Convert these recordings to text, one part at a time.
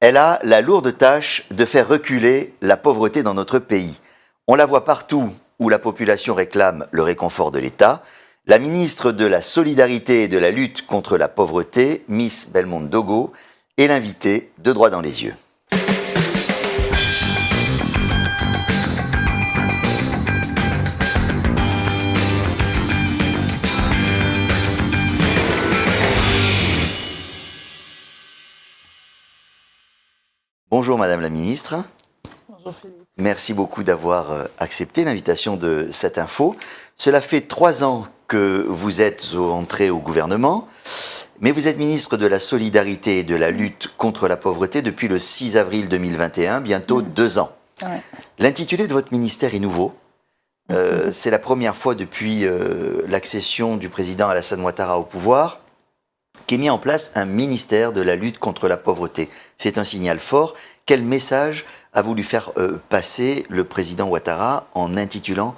Elle a la lourde tâche de faire reculer la pauvreté dans notre pays. On la voit partout où la population réclame le réconfort de l'État. La ministre de la Solidarité et de la lutte contre la pauvreté, Miss Belmondo Dogo, est l'invitée de Droit dans les yeux. Bonjour Madame la Ministre. Bonjour Philippe. Merci beaucoup d'avoir accepté l'invitation de cette info. Cela fait 3 ans que vous êtes entré au gouvernement, mais vous êtes ministre de la Solidarité et de la lutte contre la pauvreté depuis le 6 avril 2021, bientôt 2 ans. Ouais. L'intitulé de votre ministère est nouveau. C'est la première fois depuis l'accession du président Alassane Ouattara au pouvoir qu'est mis en place un ministère de la lutte contre la pauvreté. C'est un signal fort. Quel message a voulu faire passer le président Ouattara en intitulant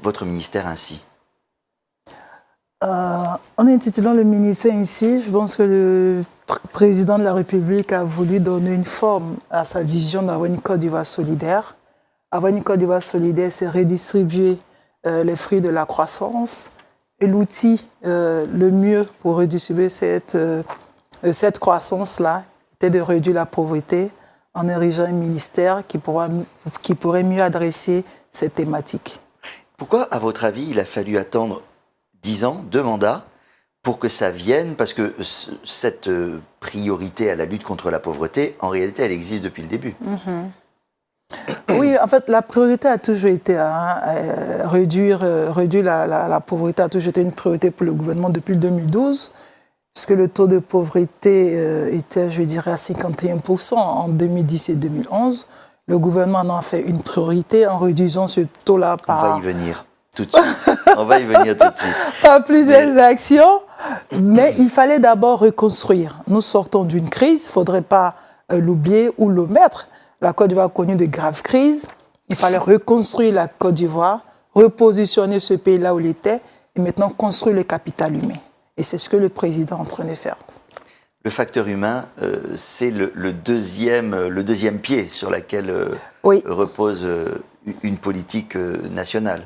votre ministère ainsi? En intitulant le ministère ainsi, je pense que le président de la République a voulu donner une forme à sa vision d'avoir une Côte d'Ivoire solidaire. Avoir une Côte d'Ivoire solidaire, c'est redistribuer les fruits de la croissance. Et l'outil le mieux pour redistribuer cette croissance-là était de réduire la pauvreté en érigeant un ministère qui pourrait mieux adresser cette thématique. Pourquoi, à votre avis, il a fallu attendre 10 ans, 2 mandats, pour que ça vienne? Parce que cette priorité à la lutte contre la pauvreté, en réalité, elle existe depuis le début. Oui, en fait, la priorité a toujours été réduire la pauvreté, a toujours été une priorité pour le gouvernement depuis 2012, puisque le taux de pauvreté était, je dirais, à 51% en 2010 et 2011. Le gouvernement en a fait une priorité en réduisant ce taux-là par... On va y venir tout de suite. On va y venir tout de suite. Par plusieurs actions, mais il fallait d'abord reconstruire. Nous sortons d'une crise, il ne faudrait pas l'oublier ou l'omettre. La Côte d'Ivoire a connu de graves crises. Il fallait reconstruire la Côte d'Ivoire, repositionner ce pays là où il était et maintenant construire le capital humain. Et c'est ce que le président est en train de faire. Le facteur humain, c'est le deuxième pied sur lequel repose une politique nationale.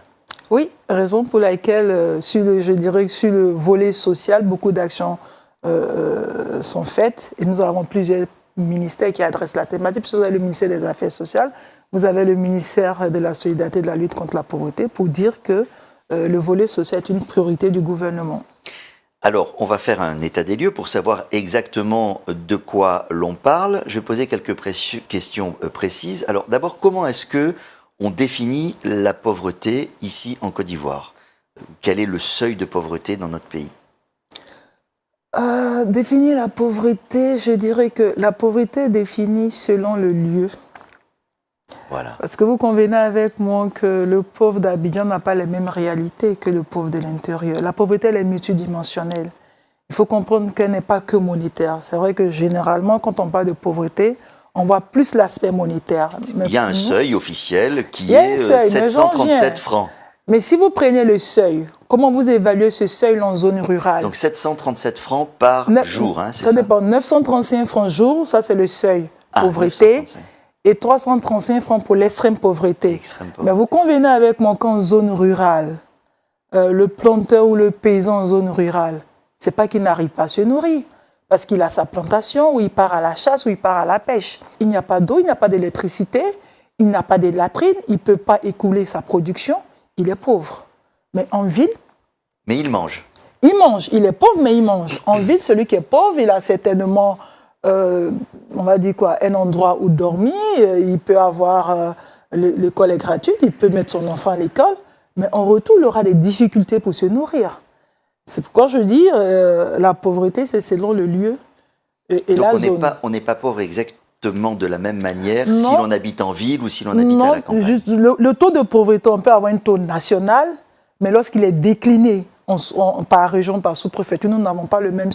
Oui, raison pour laquelle, sur le volet social, beaucoup d'actions sont faites et nous avons plusieurs ministère qui adresse la thématique, puisque vous avez le ministère des Affaires sociales, vous avez le ministère de la Solidarité et de la lutte contre la pauvreté, pour dire que le volet social est une priorité du gouvernement. Alors, on va faire un état des lieux pour savoir exactement de quoi l'on parle. Je vais poser quelques questions précises. Alors, d'abord, comment est-ce qu'on définit la pauvreté ici en Côte d'Ivoire? Quel est le seuil de pauvreté dans notre pays? Définir la pauvreté, je dirais que la pauvreté est définie selon le lieu. Voilà. Parce que vous convenez avec moi que le pauvre d'Abidjan n'a pas les mêmes réalités que le pauvre de l'intérieur. La pauvreté, elle est multidimensionnelle. Il faut comprendre qu'elle n'est pas que monétaire. C'est vrai que généralement, quand on parle de pauvreté, on voit plus l'aspect monétaire. Il y a un seuil officiel qui est 737 francs. Mais si vous prenez le seuil, comment vous évaluez ce seuil en zone rurale? Donc 737 francs par jour, hein, c'est ça? Ça dépend. 935 francs jour, ça c'est le seuil pauvreté. 935. Et 335 francs pour l'extrême pauvreté. Mais vous convenez avec moi qu'en zone rurale, le planteur ou le paysan en zone rurale, c'est pas qu'il n'arrive pas à se nourrir. Parce qu'il a sa plantation, ou il part à la chasse, ou il part à la pêche. Il n'y a pas d'eau, il n'y a pas d'électricité, il n'a pas de latrine, il ne peut pas écouler sa production. Il est pauvre. Mais en ville... Mais il mange. Il mange. Il est pauvre, mais il mange. En ville, celui qui est pauvre, il a certainement, on va dire quoi, un endroit où dormir. Il peut avoir... l'école est gratuite, il peut mettre son enfant à l'école. Mais en retour, il aura des difficultés pour se nourrir. C'est pourquoi je dis, la pauvreté, c'est selon le lieu et donc la zone. On n'est pas pauvre exactement de la même manière si l'on habite en ville ou si l'on habite à la campagne. Juste, le taux de pauvreté, on peut avoir un taux national, mais lorsqu'il est décliné par région, par sous-préfecture, nous n'avons pas le même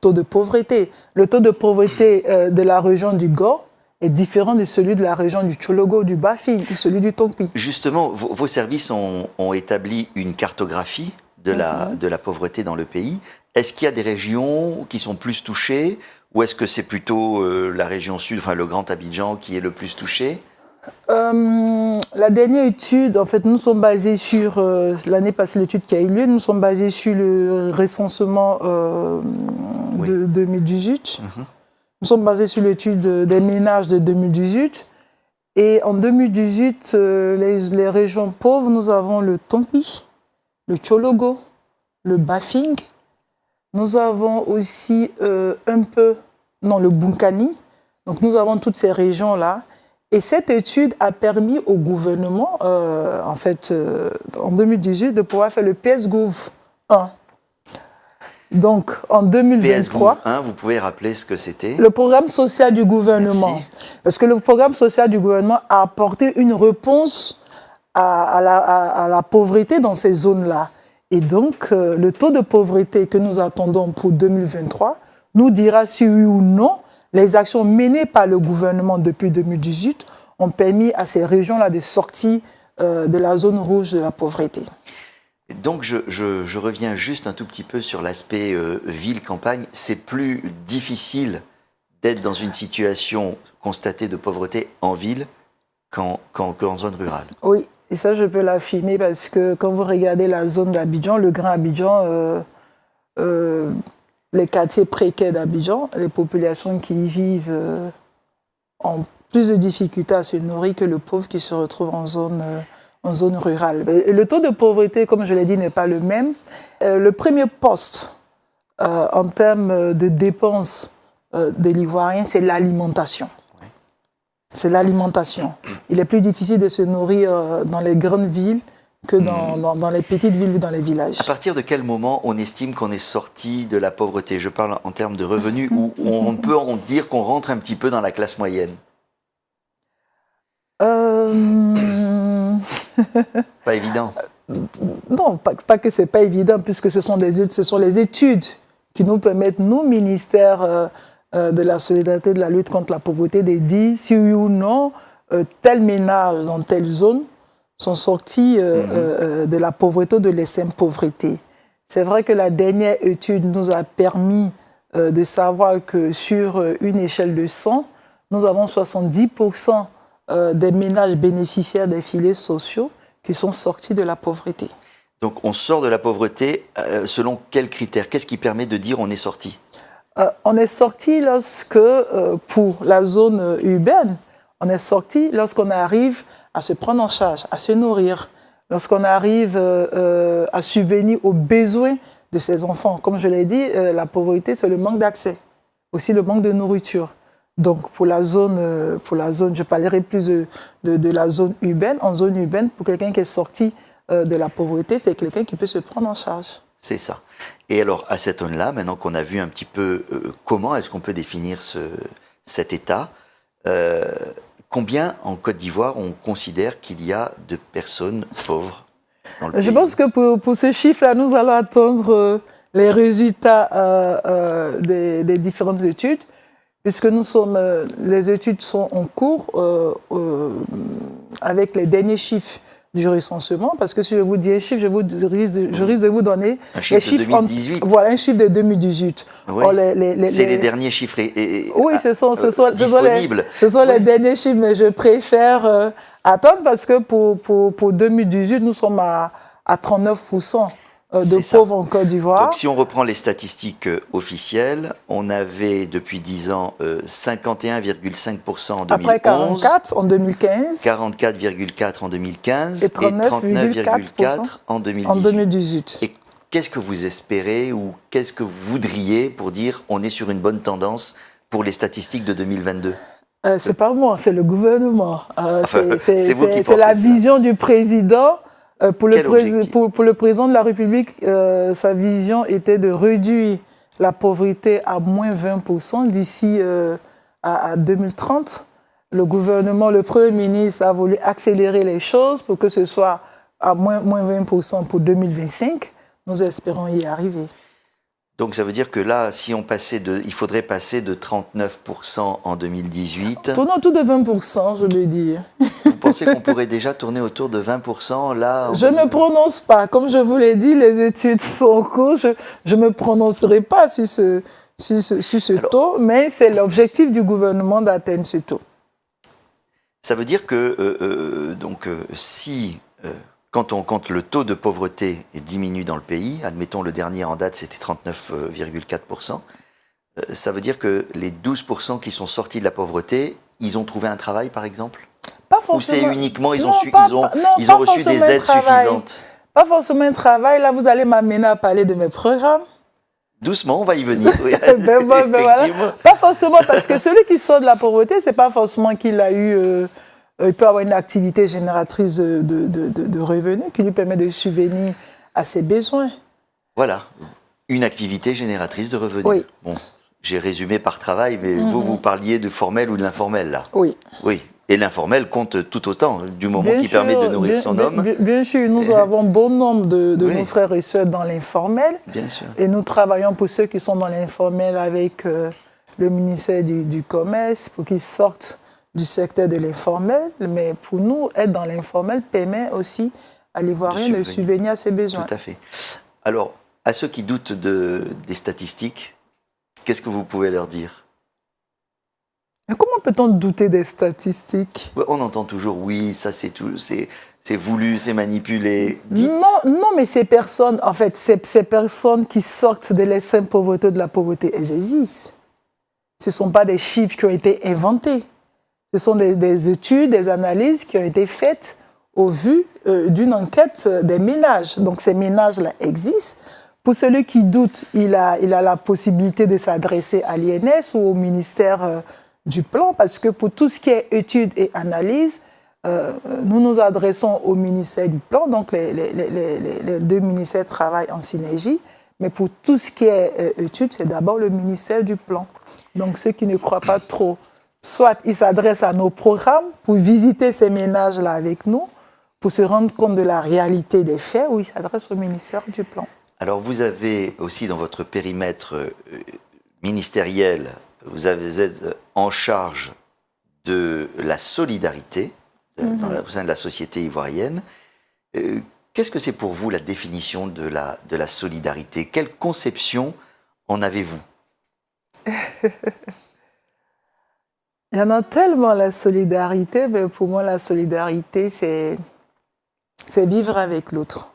taux de pauvreté. Le taux de pauvreté de la région du Go est différent de celui de la région du Tchologo, du Bafi, ou celui du Tongpi. Justement, vos services ont établi une cartographie de la pauvreté dans le pays. Est-ce qu'il y a des régions qui sont plus touchées Ou est-ce que c'est plutôt la région sud, enfin le Grand Abidjan, qui est le plus touché? La dernière étude, en fait, nous sommes basés sur, l'année passée, l'étude qui a eu lieu, nous sommes basés sur le recensement de 2018. Nous sommes basés sur l'étude des ménages de 2018. Et en 2018, les régions pauvres, nous avons le Tompi, le Tchologo, le Bafing. Nous avons aussi le Bunkani. Donc nous avons toutes ces régions-là. Et cette étude a permis au gouvernement, en 2018, de pouvoir faire le PSGouv 1. Donc, en 2023... PSGouv 1, vous pouvez rappeler ce que c'était? Le programme social du gouvernement. Merci. Parce que le programme social du gouvernement a apporté une réponse à la pauvreté dans ces zones-là. Et donc, le taux de pauvreté que nous attendons pour 2023 nous dira si oui ou non les actions menées par le gouvernement depuis 2018 ont permis à ces régions-là de sortir de la zone rouge de la pauvreté. Donc je reviens juste un tout petit peu sur l'aspect ville-campagne. C'est plus difficile d'être dans une situation constatée de pauvreté en ville qu'en zone rurale. Oui, et ça je peux l'affirmer parce que quand vous regardez la zone d'Abidjan, le Grand Abidjan, les quartiers précaires d'Abidjan, les populations qui y vivent ont plus de difficultés à se nourrir que le pauvre qui se retrouve en zone rurale. Et le taux de pauvreté, comme je l'ai dit, n'est pas le même. Le premier poste en termes de dépenses de l'Ivoirien, c'est l'alimentation. Oui. C'est l'alimentation. Il est plus difficile de se nourrir dans les grandes villes que dans les petites villes ou dans les villages. À partir de quel moment on estime qu'on est sorti de la pauvreté? Je parle en termes de revenus, où on peut en dire qu'on rentre un petit peu dans la classe moyenne. Pas évident. Non, pas que c'est pas évident, puisque ce sont les études qui nous permettent, nous, ministère de la solidarité et de la lutte contre la pauvreté, de dire si oui ou non, tel ménage dans telle zone sont sortis de la pauvreté ou de l'extrême pauvreté. C'est vrai que la dernière étude nous a permis de savoir que sur une échelle de 100, nous avons 70% des ménages bénéficiaires des filets sociaux qui sont sortis de la pauvreté. Donc on sort de la pauvreté selon quels critères? Qu'est-ce qui permet de dire on est sorti? On est sorti lorsque, pour la zone urbaine, on est sorti lorsqu'on arrive à se prendre en charge, à se nourrir, lorsqu'on arrive à subvenir aux besoins de ses enfants. Comme je l'ai dit, la pauvreté, c'est le manque d'accès, aussi le manque de nourriture. Donc, pour la zone, je parlerai plus de la zone urbaine. En zone urbaine, pour quelqu'un qui est sorti de la pauvreté, c'est quelqu'un qui peut se prendre en charge. C'est ça. Et alors, à cette zone-là, maintenant qu'on a vu un petit peu comment est-ce qu'on peut définir cet état, combien en Côte d'Ivoire on considère qu'il y a de personnes pauvres dans le pays? Je pense que pour ce chiffre-là, nous allons attendre les résultats des différentes études. Puisque les études sont en cours avec les derniers chiffres du recensement, parce que si je vous dis un chiffre, je risque de vous donner un chiffre de 2018. Voilà, un chiffre de 2018. Oui. C'est les derniers chiffres oui, ce sont disponibles. Ce sont les derniers chiffres, mais je préfère attendre parce que pour 2018, nous sommes à 39%. De pauvres en Côte d'Ivoire. Donc, si on reprend les statistiques officielles, on avait depuis 10 ans 51,5% en 2011. Après 44 en 2015. 44,4% en 2015 et 39,4% en 2018. En 2018. Et qu'est-ce que vous espérez ou qu'est-ce que vous voudriez pour dire on est sur une bonne tendance pour les statistiques de 2022? C'est pas moi, c'est le gouvernement. C'est la vision du président. Pour le président de la République, sa vision était de réduire la pauvreté à moins 20% d'ici à 2030. Le gouvernement, le Premier ministre a voulu accélérer les choses pour que ce soit à moins 20% pour 2025. Nous espérons y arriver. Donc ça veut dire que là, si on passait il faudrait passer de 39% en 2018. Tournons autour de 20%, je veux dire. Vous pensez qu'on pourrait déjà tourner autour de 20% là? Je ne me prononce pas. Comme je vous l'ai dit, les études sont en cours. Je ne me prononcerai pas sur sur ce taux, mais c'est l'objectif du gouvernement d'atteindre ce taux. Ça veut dire que si, quand on compte le taux de pauvreté diminue dans le pays, admettons le dernier en date c'était 39,4%, ça veut dire que les 12% qui sont sortis de la pauvreté, ils ont trouvé un travail par exemple? Pas forcément. Ou c'est uniquement, ils ont reçu des aides suffisantes? Pas forcément un travail. Là, vous allez m'amener à parler de mes programmes. Doucement, on va y venir. Oui. Voilà. Pas forcément, parce que celui qui sort de la pauvreté, c'est pas forcément qu'il a eu... il peut avoir une activité génératrice de revenus qui lui permet de subvenir à ses besoins. Voilà, une activité génératrice de revenus. Oui. Bon, j'ai résumé par travail, mais vous parliez de formel ou de l'informel, là. Oui. Oui. Et l'informel compte tout autant, du moment qu'il permet de nourrir son homme. Bien sûr, nous avons bon nombre de nos frères et sœurs dans l'informel. Bien sûr. Et nous travaillons pour ceux qui sont dans l'informel avec le ministère du Commerce, pour qu'ils sortent du secteur de l'informel. Mais pour nous, être dans l'informel permet aussi à l'Ivoirien de subvenir à ses besoins. Tout à fait. Alors, à ceux qui doutent des statistiques, qu'est-ce que vous pouvez leur dire? Mais comment peut-on douter des statistiques? On entend toujours, oui, ça c'est voulu, c'est manipulé. Dites. Non, mais ces personnes, en fait, ces personnes qui sortent de l'extrême pauvreté, de la pauvreté, elles existent. Ce ne sont pas des chiffres qui ont été inventés. Ce sont des études, des analyses qui ont été faites au vu d'une enquête des ménages. Donc ces ménages-là existent. Pour celui qui doute, il a la possibilité de s'adresser à l'INS ou au ministère du Plan, parce que pour tout ce qui est études et analyses, nous nous adressons au ministère du Plan, donc les deux ministères travaillent en synergie, mais pour tout ce qui est études, c'est d'abord le ministère du Plan. Donc ceux qui ne croient pas trop, soit ils s'adressent à nos programmes pour visiter ces ménages-là avec nous, pour se rendre compte de la réalité des faits, ou ils s'adressent au ministère du Plan. Alors vous avez aussi dans votre périmètre ministériel, vous êtes en charge de la solidarité au sein de la société ivoirienne. Qu'est-ce que c'est pour vous la définition de la solidarité? Quelle conception en avez-vous? Il y en a tellement, la solidarité, mais pour moi la solidarité c'est vivre avec l'autre,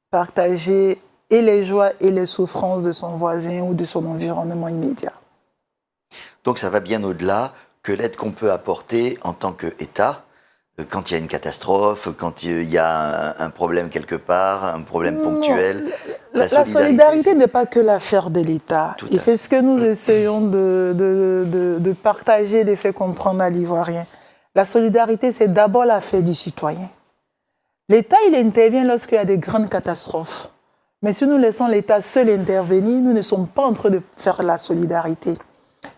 partager et les joies et les souffrances de son voisin ou de son environnement immédiat. Donc ça va bien au-delà que l'aide qu'on peut apporter en tant qu'État, quand il y a une catastrophe, quand il y a un problème quelque part, un problème ponctuel. La solidarité n'est pas que l'affaire de l'État. Et c'est ce que nous essayons de partager, de faire comprendre à l'Ivoirien. La solidarité, c'est d'abord l'affaire du citoyen. L'État, il intervient lorsqu'il y a des grandes catastrophes. Mais si nous laissons l'État seul intervenir, nous ne sommes pas en train de faire la solidarité.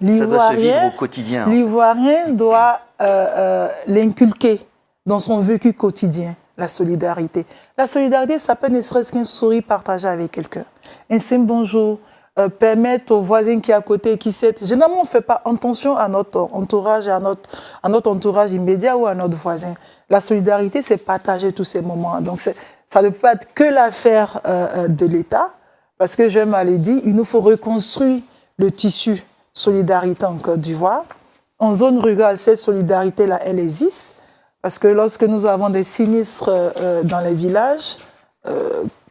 Ça doit se vivre au quotidien. L'Ivoirien doit l'inculquer dans son vécu quotidien, la solidarité. La solidarité, ça peut ne serait-ce qu'un sourire partagé avec quelqu'un. Un simple bonjour, permettre au voisin qui est à côté, qui sait... Généralement, on ne fait pas attention à notre entourage, à notre entourage immédiat ou à notre voisin. La solidarité, c'est partager tous ces moments. Donc, ça ne peut pas être que l'affaire de l'État, parce que, je m'avais dit, il nous faut reconstruire le tissu solidarité en Côte d'Ivoire. En zone rurale, cette solidarité-là, elle existe, parce que lorsque nous avons des sinistres dans les villages,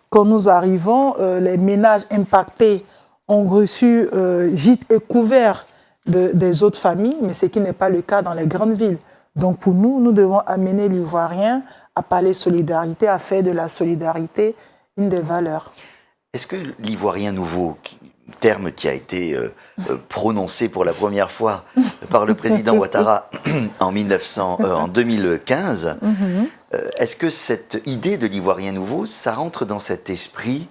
quand nous arrivons, les ménages impactés ont reçu gîtes et couverts des autres familles, mais ce qui n'est pas le cas dans les grandes villes. Donc pour nous, nous devons amener l'Ivoirien à parler solidarité, à faire de la solidarité une des valeurs. Est-ce que l'Ivoirien nouveau, terme qui a été prononcé pour la première fois par le président Ouattara en 2015, est-ce que cette idée de l'Ivoirien nouveau, ça rentre dans cet esprit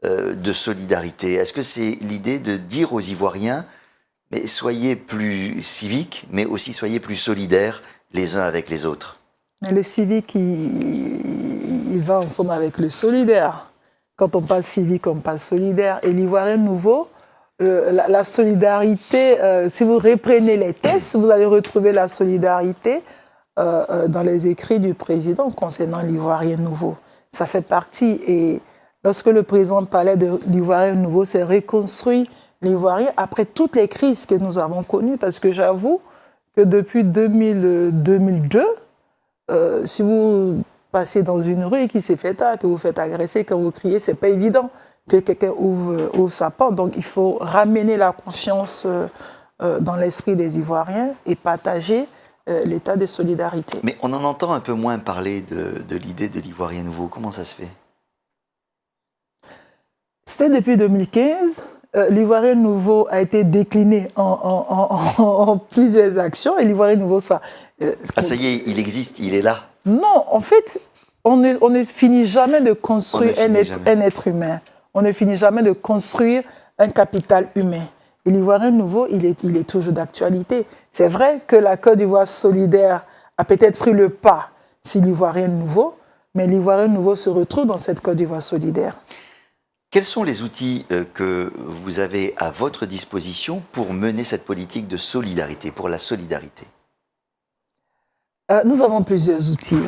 de solidarité? Est-ce que c'est l'idée de dire aux Ivoiriens, mais soyez plus civiques, mais aussi soyez plus solidaires les uns avec les autres? Mais le civique, il va ensemble avec le solidaire. Quand on parle civique, on parle solidaire. Et l'Ivoirien nouveau, la solidarité, si vous reprenez les tests, vous allez retrouver la solidarité dans les écrits du président concernant l'Ivoirien nouveau. Ça fait partie. Et lorsque le président parlait de l'Ivoirien nouveau, c'est reconstruire l'Ivoirien après toutes les crises que nous avons connues. Parce que j'avoue que depuis 2002, si vous passez dans une rue qui s'est fait que vous faites agresser, quand vous criez, c'est pas évident que quelqu'un ouvre sa porte. Donc il faut ramener la confiance dans l'esprit des Ivoiriens et partager l'état de solidarité. Mais on en entend un peu moins parler de l'idée de l'Ivoirien nouveau. Comment ça se fait? C'était depuis 2015. L'Ivoirien nouveau a été décliné en plusieurs actions. Et l'Ivoirien nouveau, ça... ça y est, il existe, il est là. Non, en fait, on ne finit jamais de construire un être humain. On ne finit jamais de construire un capital humain. Et l'Ivoirien nouveau, il est toujours d'actualité. C'est vrai que la Côte d'Ivoire solidaire a peut-être pris le pas sur l'Ivoirien nouveau, mais l'Ivoirien nouveau se retrouve dans cette Côte d'Ivoire solidaire. Quels sont les outils que vous avez à votre disposition pour mener cette politique de solidarité, pour la solidarité? Nous avons plusieurs outils.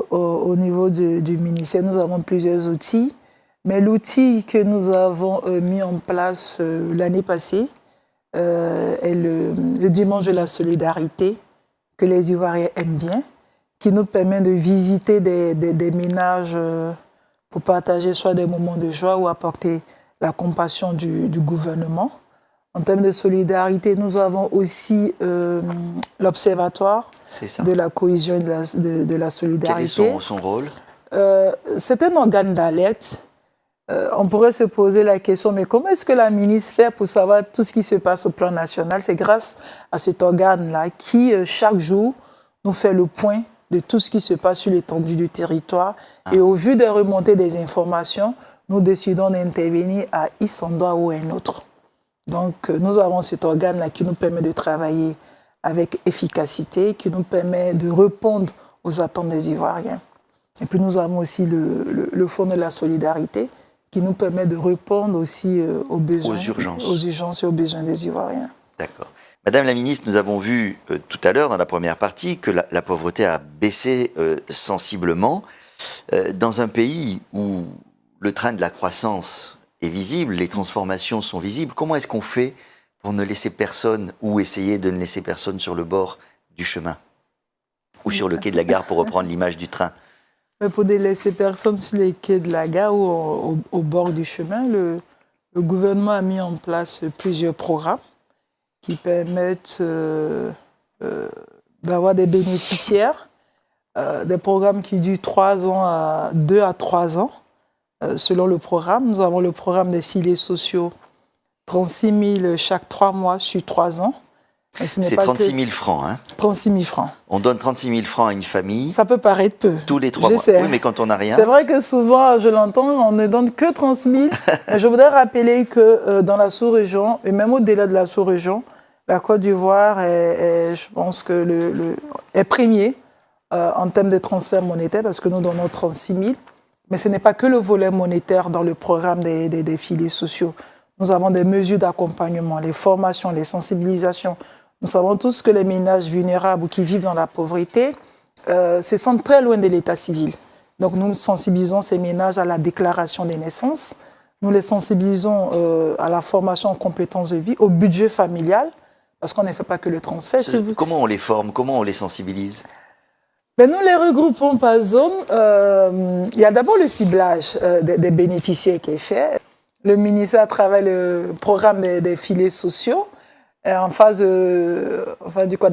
Au niveau du ministère, nous avons plusieurs outils. Mais l'outil que nous avons mis en place l'année passée est le dimanche de la solidarité, que les Ivoiriens aiment bien, qui nous permet de visiter des ménages pour partager soit des moments de joie ou apporter la compassion du gouvernement. En termes de solidarité, nous avons aussi l'Observatoire de la cohésion et de la solidarité. Quel est son rôle? C'est un organe d'alerte. On pourrait se poser la question, mais comment est-ce que la ministre fait pour savoir tout ce qui se passe au plan national? C'est grâce à cet organe-là qui, chaque jour, nous fait le point de tout ce qui se passe sur l'étendue du territoire. Et au vu des remontées des informations, nous décidons d'intervenir à un endroit ou un autre. Donc, nous avons cet organe-là qui nous permet de travailler avec efficacité, qui nous permet de répondre aux attentes des Ivoiriens. Et puis, nous avons aussi le Fonds de la solidarité qui nous permet de répondre aussi aux besoins, aux urgences et aux besoins des Ivoiriens. D'accord. Madame la ministre, nous avons vu tout à l'heure dans la première partie que la pauvreté a baissé sensiblement. Dans un pays où le train de la croissance est visible, les transformations sont visibles, comment est-ce qu'on fait pour ne laisser personne ou essayer de ne laisser personne sur le bord du chemin ou sur le quai de la gare pour reprendre l'image du train? Pour ne laisser personne sur les quais de la gare ou au bord du chemin, le gouvernement a mis en place plusieurs programmes qui permettent d'avoir des bénéficiaires, des programmes qui durent 2 à 3 ans. Selon le programme, nous avons le programme des filets sociaux, 36 000 chaque 3 mois sur 3 ans. C'est 36 000 francs. Hein. 36 000 francs. On donne 36 000 francs à une famille. Ça peut paraître peu. Tous les 3 mois. Sais. Oui, mais quand on n'a rien. C'est vrai que souvent, je l'entends, on ne donne que 30 000. Je voudrais rappeler que dans la sous-région, et même au-delà de la sous-région, la Côte d'Ivoire je pense que est premier en termes de transfert monétaire parce que nous donnons 36 000. Mais ce n'est pas que le volet monétaire dans le programme des filets sociaux. Nous avons des mesures d'accompagnement, les formations, les sensibilisations. Nous savons tous que les ménages vulnérables ou qui vivent dans la pauvreté se sentent très loin de l'état civil. Donc nous sensibilisons ces ménages à la déclaration des naissances. Nous les sensibilisons à la formation en compétences de vie, au budget familial, parce qu'on ne fait pas que le transfert. Comment on les forme? Comment on les sensibilise? Ben, nous les regroupons par zone. Il y a d'abord le ciblage des bénéficiaires qui est fait. Le ministère travaille le programme des filets sociaux en phase de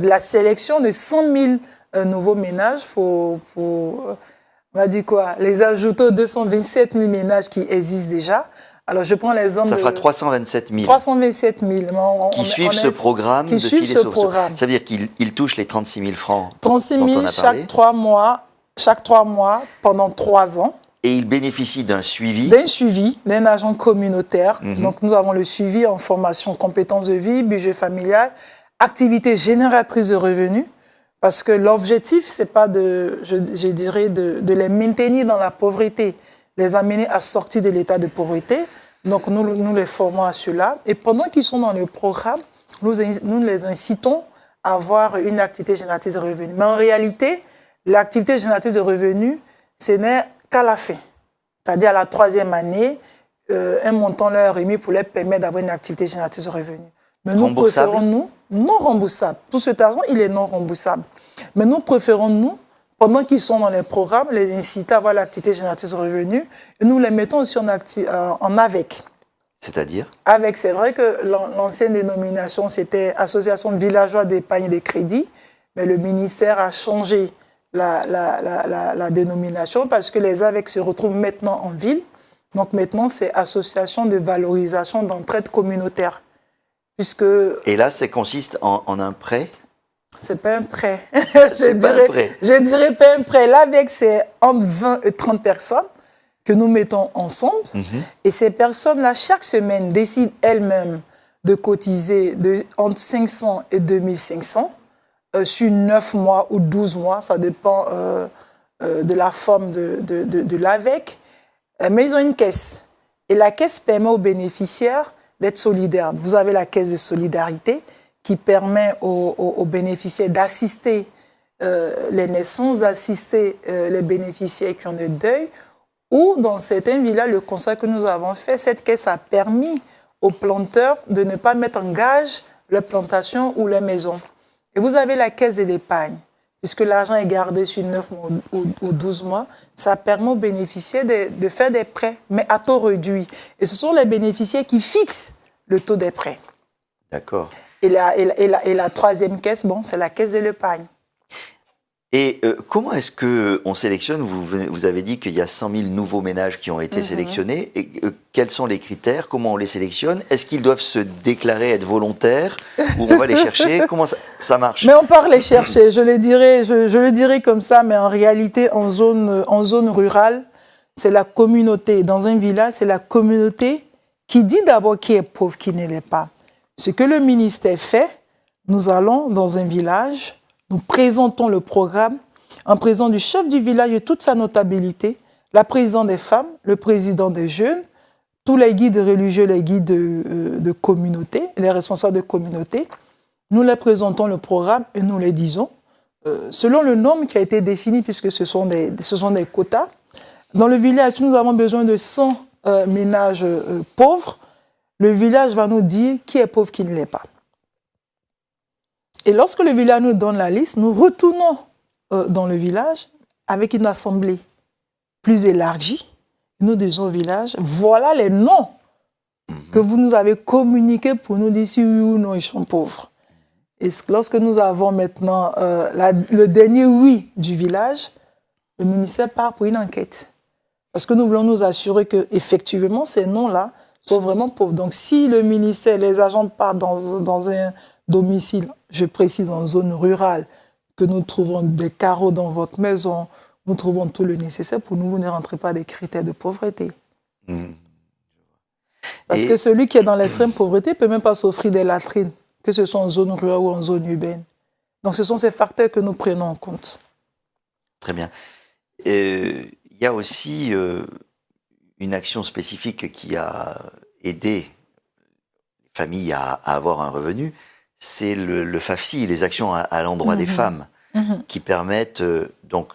la sélection de 100 000 nouveaux ménages pour les ajouter aux 227 000 ménages qui existent déjà. Alors, je prends l'exemple. Ça fera 327 000. 327 000. Qui suivent ce programme de filets sociaux. Ça veut dire qu'ils touchent les 36 000 francs. 36 000 chaque 3 mois pendant 3 ans. Et ils bénéficient d'un suivi. D'un agent communautaire. Donc, nous avons le suivi en formation, compétences de vie, budget familial, activité génératrice de revenus. Parce que l'objectif, ce n'est pas de les maintenir dans la pauvreté, les amener à sortir de l'état de pauvreté. Donc, nous les formons à cela. Et pendant qu'ils sont dans le programme, nous les incitons à avoir une activité génératrice de revenus. Mais en réalité, l'activité génératrice de revenus, ce n'est qu'à la fin. C'est-à-dire à la 3e année, un montant leur remis pour leur permettre d'avoir une activité génératrice de revenus. Mais nous Remboursable? préférons, nous, non remboursable. Tout cet argent, il est non remboursable. Mais nous préférons, nous, pendant qu'ils sont dans les programmes, les inciter à avoir l'activité génératrice de revenus. Et nous les mettons aussi en AVEC. C'est-à-dire? AVEC, c'est vrai que l'ancienne dénomination, c'était Association villageoise d'épargne et de crédit. Mais le ministère a changé la dénomination parce que les AVEC se retrouvent maintenant en ville. Donc maintenant, c'est Association de valorisation d'entraide communautaire. Puisque Et là, ça consiste en un prêt? c'est pas un prêt. C'est pas un prêt. Je dirais pas un prêt. L'AVEC, c'est entre 20 et 30 personnes que nous mettons ensemble. Et ces personnes-là, chaque semaine, décident elles-mêmes de cotiser entre 500 et 2500 sur 9 mois ou 12 mois. Ça dépend de la forme de l'AVEC. Mais ils ont une caisse. Et la caisse permet aux bénéficiaires d'être solidaires. Vous avez la caisse de solidarité qui permet aux bénéficiaires d'assister les naissances, d'assister les bénéficiaires qui ont des deuils. Ou dans certains villages, le constat que nous avons fait, cette caisse a permis aux planteurs de ne pas mettre en gage leur plantation ou leur maison. Et vous avez la caisse de l'épargne. Puisque l'argent est gardé sur 9 mois ou 12 mois, ça permet aux bénéficiaires de faire des prêts, mais à taux réduit. Et ce sont les bénéficiaires qui fixent le taux des prêts. D'accord. Et la troisième caisse, bon, c'est la caisse de l'épargne. Et comment est-ce qu'on sélectionne? Vous avez dit qu'il y a 100 000 nouveaux ménages qui ont été sélectionnés. Et, quels sont les critères? Comment on les sélectionne? Est-ce qu'ils doivent se déclarer être volontaires? Ou on va les chercher? Comment ça marche? Mais on part les chercher. Je le dirais comme ça, mais en réalité, en zone rurale, c'est la communauté. Dans un village, c'est la communauté qui dit d'abord qui est pauvre, qui ne l'est pas. Ce que le ministère fait, nous allons dans un village, nous présentons le programme en présence du chef du village et toute sa notabilité, la présidente des femmes, le président des jeunes, tous les guides religieux, les guides de communauté, les responsables de communauté. Nous les présentons le programme et nous les disons, selon le nombre qui a été défini, puisque ce sont des quotas. Dans le village, nous avons besoin de 100 ménages pauvres. Le village va nous dire qui est pauvre, qui ne l'est pas. Et lorsque le village nous donne la liste, nous retournons dans le village avec une assemblée plus élargie. Nous disons au village, voilà les noms que vous nous avez communiqués pour nous dire si oui ou non ils sont pauvres. Et lorsque nous avons maintenant le dernier oui du village, le ministère part pour une enquête. Parce que nous voulons nous assurer qu'effectivement, ces noms-là sont vraiment pauvres. Donc si le ministère, les agents partent dans un domicile, je précise en zone rurale, que nous trouvons des carreaux dans votre maison, nous trouvons tout le nécessaire pour nous, vous ne rentrez pas des critères de pauvreté. Parce que celui qui est dans l'extrême pauvreté ne peut même pas s'offrir des latrines, que ce soit en zone rurale ou en zone urbaine. Donc ce sont ces facteurs que nous prenons en compte. Très bien. Il y a aussi une action spécifique qui a aidé les familles à avoir un revenu, c'est le FAFSI, les actions à l'endroit des femmes, qui permettent, donc,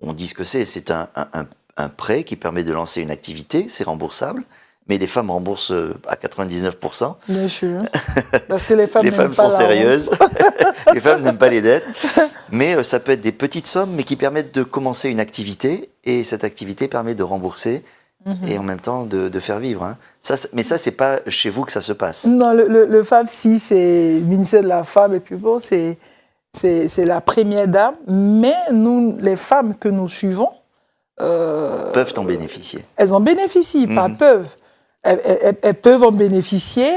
on dit ce que c'est un prêt qui permet de lancer une activité, c'est remboursable, mais les femmes remboursent à 99%. Bien sûr, parce que les femmes sont sérieuses, les femmes n'aiment pas les dettes, mais ça peut être des petites sommes, mais qui permettent de commencer une activité, et cette activité permet de rembourser, et en même temps de faire vivre. Hein. Mais ça, c'est pas chez vous que ça se passe. Non, le FAFSI, c'est le ministère de la Femme, et puis bon, c'est la première dame. Mais nous, les femmes que nous suivons... peuvent en bénéficier. Elles en bénéficient, pas peuvent. Elles peuvent en bénéficier.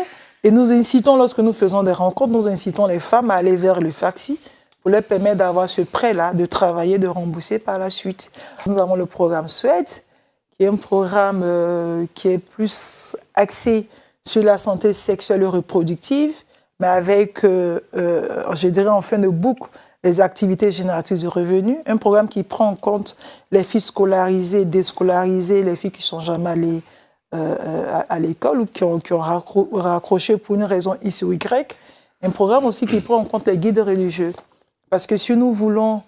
Et nous incitons, lorsque nous faisons des rencontres, nous incitons les femmes à aller vers le FAFSI pour leur permettre d'avoir ce prêt-là, de travailler, de rembourser par la suite. Nous avons le programme Suède, qui est un programme qui est plus axé sur la santé sexuelle et reproductive, mais avec, je dirais en fin de boucle, les activités génératrices de revenus. Un programme qui prend en compte les filles scolarisées, déscolarisées, les filles qui ne sont jamais allées à l'école ou qui ont raccroché pour une raison X ou Y. Un programme aussi qui prend en compte les guides religieux. Parce que si nous voulons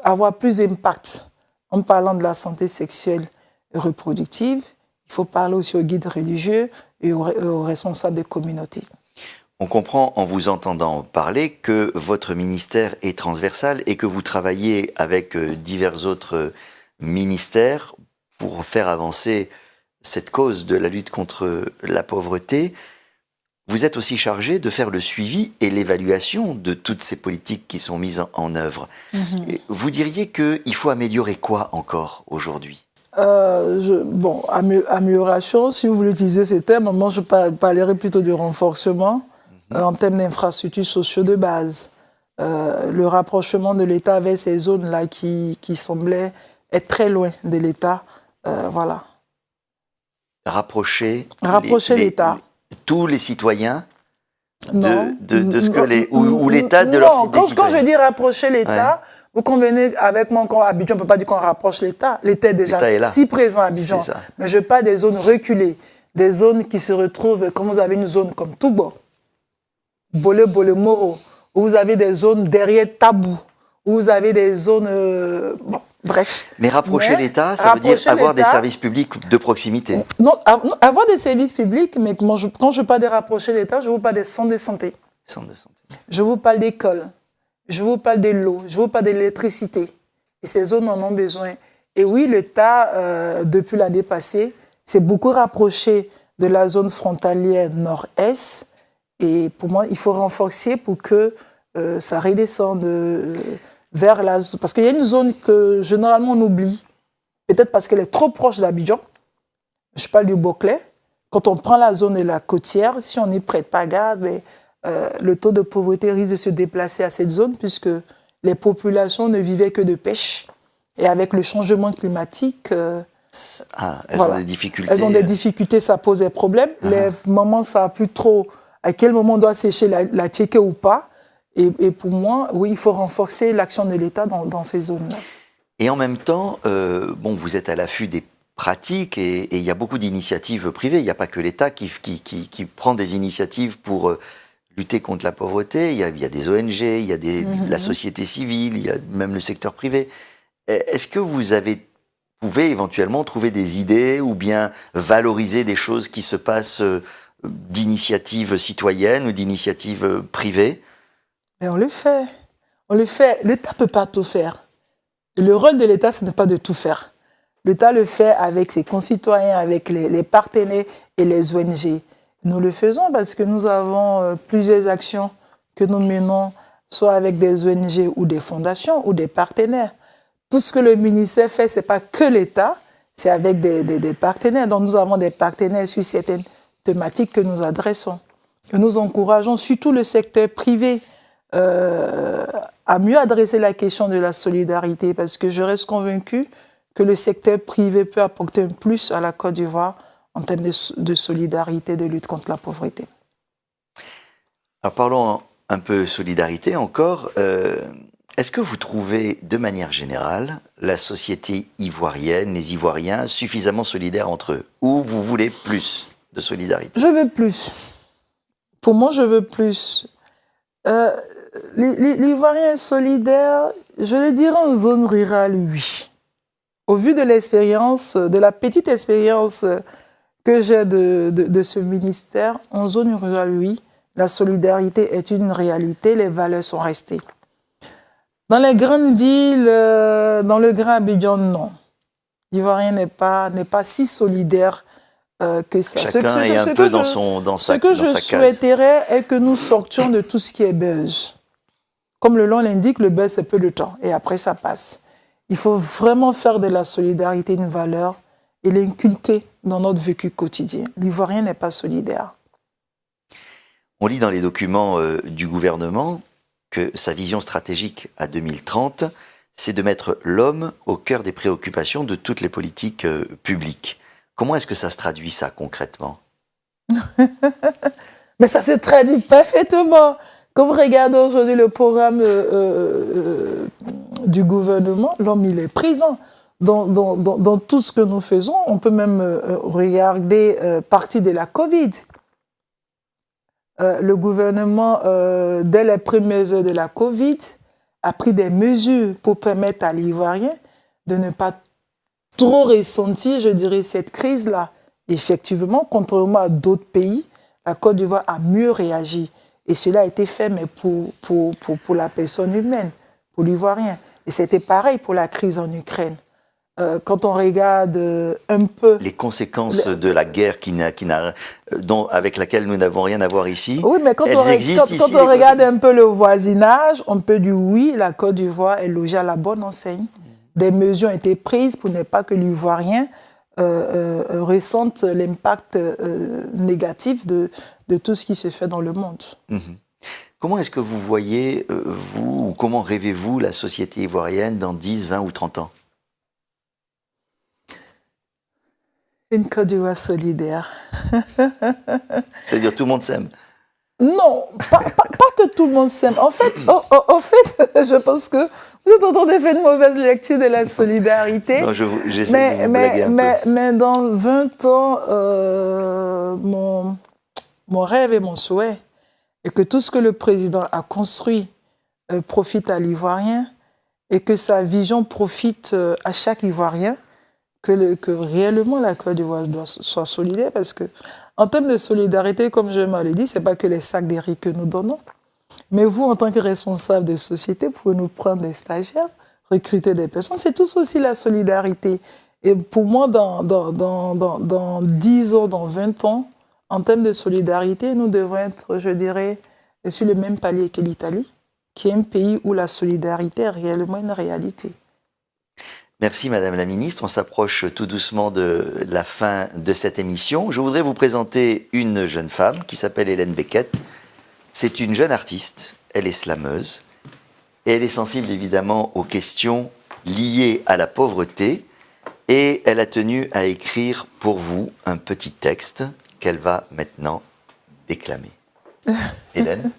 avoir plus d'impact en parlant de la santé sexuelle et reproductive, Il faut parler aussi aux guides religieux et aux responsables des communautés. On comprend en vous entendant parler que votre ministère est transversal et que vous travaillez avec divers autres ministères pour faire avancer cette cause de la lutte contre la pauvreté. Vous êtes aussi chargé de faire le suivi et l'évaluation de toutes ces politiques qui sont mises en œuvre. Vous diriez qu'il faut améliorer quoi encore aujourd'hui ? Amélioration, si vous voulez utiliser ces termes, moi je parlerai plutôt du renforcement en termes d'infrastructures sociaux de base. Le rapprochement de l'État avec ces zones-là qui semblaient être très loin de l'État. Voilà. Rapprocher l'État. Tous les citoyens Non. de ce que ou l'État de leurs citoyens. Quand je dis rapprocher l'État, vous convenez avec moi qu'à Abidjan, on ne peut pas dire qu'on rapproche l'État. L'État est déjà si présent à Abidjan. Mais je parle des zones reculées, des zones qui se retrouvent, comme vous avez une zone comme Toubo, Bolé, Moro, où vous avez des zones derrière Tabou, où vous avez des zones... bref. Mais rapprocher l'État, ça veut dire avoir des services publics de proximité. Non, avoir des services publics, mais quand je parle de rapprocher l'État, je vous parle des centres de santé. Je vous parle d'écoles. Je vous parle de l'eau, je vous parle de l'électricité. Et ces zones en ont besoin. Et oui, l'État, depuis l'année passée, s'est beaucoup rapproché de la zone frontalière nord-est. Et pour moi, il faut renforcer pour que ça redescende vers la zone. Parce qu'il y a une zone que généralement on oublie, peut-être parce qu'elle est trop proche d'Abidjan. Je parle du Boclé. Quand on prend la zone de la côtière, si on n'y prête pas garde, le taux de pauvreté risque de se déplacer à cette zone puisque les populations ne vivaient que de pêche. Et avec le changement climatique, elles ont des difficultés. Elles ont des difficultés, ça pose des problèmes. Les mamans ne savent plus trop à quel moment on doit sécher la tchéké ou pas. Et pour moi, oui, il faut renforcer l'action de l'État dans ces zones-là. Et en même temps, vous êtes à l'affût des pratiques et il y a beaucoup d'initiatives privées. Il n'y a pas que l'État qui prend des initiatives pour lutter contre la pauvreté. Il y a des ONG, il y a la société civile, il y a même le secteur privé. Est-ce que vous pouvez éventuellement trouver des idées ou bien valoriser des choses qui se passent d'initiatives citoyennes ou d'initiatives privées ? Mais on le fait. L'État ne peut pas tout faire. Le rôle de l'État, ce n'est pas de tout faire. L'État le fait avec ses concitoyens, avec les partenaires et les ONG. Nous le faisons parce que nous avons plusieurs actions que nous menons, soit avec des ONG ou des fondations ou des partenaires. Tout ce que le ministère fait, ce n'est pas que l'État, c'est avec des partenaires. Donc nous avons des partenaires sur certaines thématiques que nous adressons. Et nous encourageons surtout le secteur privé à mieux adresser la question de la solidarité parce que je reste convaincue que le secteur privé peut apporter un plus à la Côte d'Ivoire en termes de solidarité, de lutte contre la pauvreté. Alors parlons un peu solidarité encore. Est-ce que vous trouvez de manière générale la société ivoirienne, les Ivoiriens, suffisamment solidaires entre eux ? Ou vous voulez plus de solidarité ? Je veux plus. Pour moi, je veux plus. L'Ivoirien est solidaire, je le dirais en zone rurale, oui. Au vu de l'expérience, de la petite expérience que j'ai de ce ministère, en zone rurale, oui, la solidarité est une réalité, les valeurs sont restées. Dans les grandes villes, dans le Grand Abidjan, non. L'Ivoirien n'est pas si solidaire que ça. Chacun est un peu dans sa case. Ce que je souhaiterais est que nous sortions de tout ce qui est buzz. Comme le nom l'indique, le buzz, c'est peu de temps et après ça passe. Il faut vraiment faire de la solidarité une valeur et l'inculquer dans notre vécu quotidien. L'Ivoirien n'est pas solidaire. On lit dans les documents du gouvernement que sa vision stratégique à 2030, c'est de mettre l'homme au cœur des préoccupations de toutes les politiques publiques. Comment est-ce que ça se traduit, ça, concrètement ? Mais ça se traduit parfaitement. Quand vous regardez aujourd'hui le programme du gouvernement, l'homme, il est présent dans tout ce que nous faisons. On peut même regarder partie de la Covid. Le gouvernement, dès les premières heures de la Covid, a pris des mesures pour permettre à l'Ivoirien de ne pas trop ressentir, je dirais, cette crise-là. Effectivement, contrairement à d'autres pays, la Côte d'Ivoire a mieux réagi. Et cela a été fait mais pour la personne humaine, pour l'Ivoirien. Et c'était pareil pour la crise en Ukraine. Quand on regarde un peu... Les conséquences de la guerre avec laquelle nous n'avons rien à voir ici, oui, mais quand ici, on regarde un peu le voisinage, on peut dire oui, la Côte d'Ivoire est logée à la bonne enseigne. Des mesures ont été prises pour ne pas que l'Ivoirien ressente l'impact négatif de tout ce qui se fait dans le monde. Comment est-ce que vous voyez, vous, ou comment rêvez-vous la société ivoirienne dans 10, 20 ou 30 ans? Une Côte d'Ivoire solidaire. C'est-à-dire tout le monde s'aime? Non, pas que tout le monde s'aime. En fait, je pense que vous êtes en train de faire une mauvaise lecture de la solidarité. Non, j'essaie de vous blaguer un peu. Mais dans 20 ans, mon rêve et mon souhait est que tout ce que le président a construit profite à l'Ivoirien et que sa vision profite à chaque Ivoirien, que réellement la Côte d'Ivoire soit solidaire, parce que en termes de solidarité, comme je m'en l'ai dit, ce n'est pas que les sacs des riz que nous donnons. Mais vous, en tant que responsable de société, vous pouvez nous prendre des stagiaires, recruter des personnes. C'est tout aussi la solidarité. Et pour moi, dans 10 ans, dans 20 ans, en termes de solidarité, nous devons être, je dirais, sur le même palier que l'Italie, qui est un pays où la solidarité est réellement une réalité. Merci Madame la Ministre, on s'approche tout doucement de la fin de cette émission. Je voudrais vous présenter une jeune femme qui s'appelle Hélène Beckett. C'est une jeune artiste, elle est slameuse, et elle est sensible évidemment aux questions liées à la pauvreté, et elle a tenu à écrire pour vous un petit texte qu'elle va maintenant déclamer. Hélène?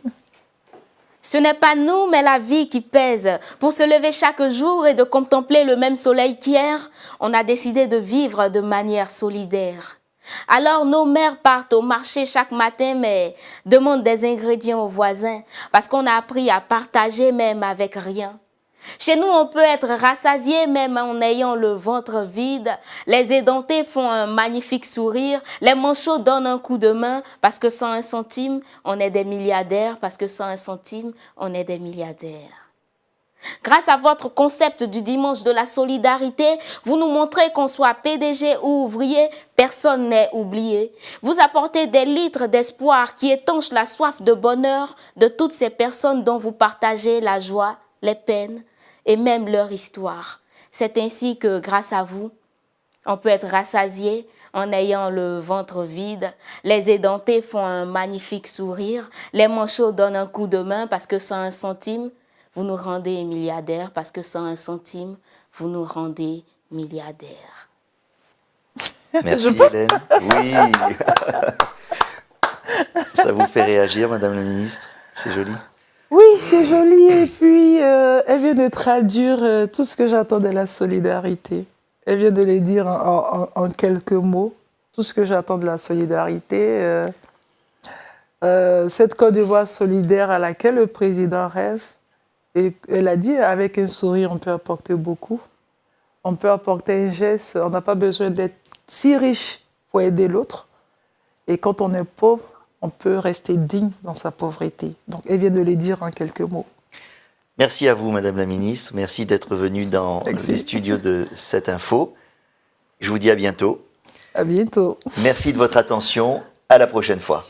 Ce n'est pas nous, mais la vie qui pèse. Pour se lever chaque jour et de contempler le même soleil qu'hier, on a décidé de vivre de manière solidaire. Alors nos mères partent au marché chaque matin, mais demandent des ingrédients aux voisins, parce qu'on a appris à partager même avec rien. Chez nous, on peut être rassasié même en ayant le ventre vide. Les édentés font un magnifique sourire. Les manchots donnent un coup de main parce que sans un centime, on est des milliardaires. Parce que sans un centime, on est des milliardaires. Grâce à votre concept du dimanche de la solidarité, vous nous montrez qu'on soit PDG ou ouvrier, personne n'est oublié. Vous apportez des litres d'espoir qui étanchent la soif de bonheur de toutes ces personnes dont vous partagez la joie, les peines et même leur histoire. C'est ainsi que, grâce à vous, on peut être rassasié en ayant le ventre vide. Les édentés font un magnifique sourire. Les manchots donnent un coup de main parce que sans un centime, vous nous rendez milliardaires. Parce que sans un centime, vous nous rendez milliardaires. Merci Hélène. Oui. Ça vous fait réagir, Madame la Ministre? C'est joli. Oui, c'est joli. Et puis, elle vient de traduire tout ce que j'attends de la solidarité. Elle vient de le dire en quelques mots. Tout ce que j'attends de la solidarité. Cette Côte d'Ivoire solidaire à laquelle le président rêve. Et elle a dit, avec un sourire, on peut apporter beaucoup. On peut apporter un geste. On n'a pas besoin d'être si riche pour aider l'autre. Et quand on est pauvre, on peut rester digne dans sa pauvreté. Donc, elle vient de le dire en quelques mots. Merci à vous, Madame la Ministre. Merci d'être venue dans les studios de cette info. Je vous dis à bientôt. À bientôt. Merci de votre attention. À la prochaine fois.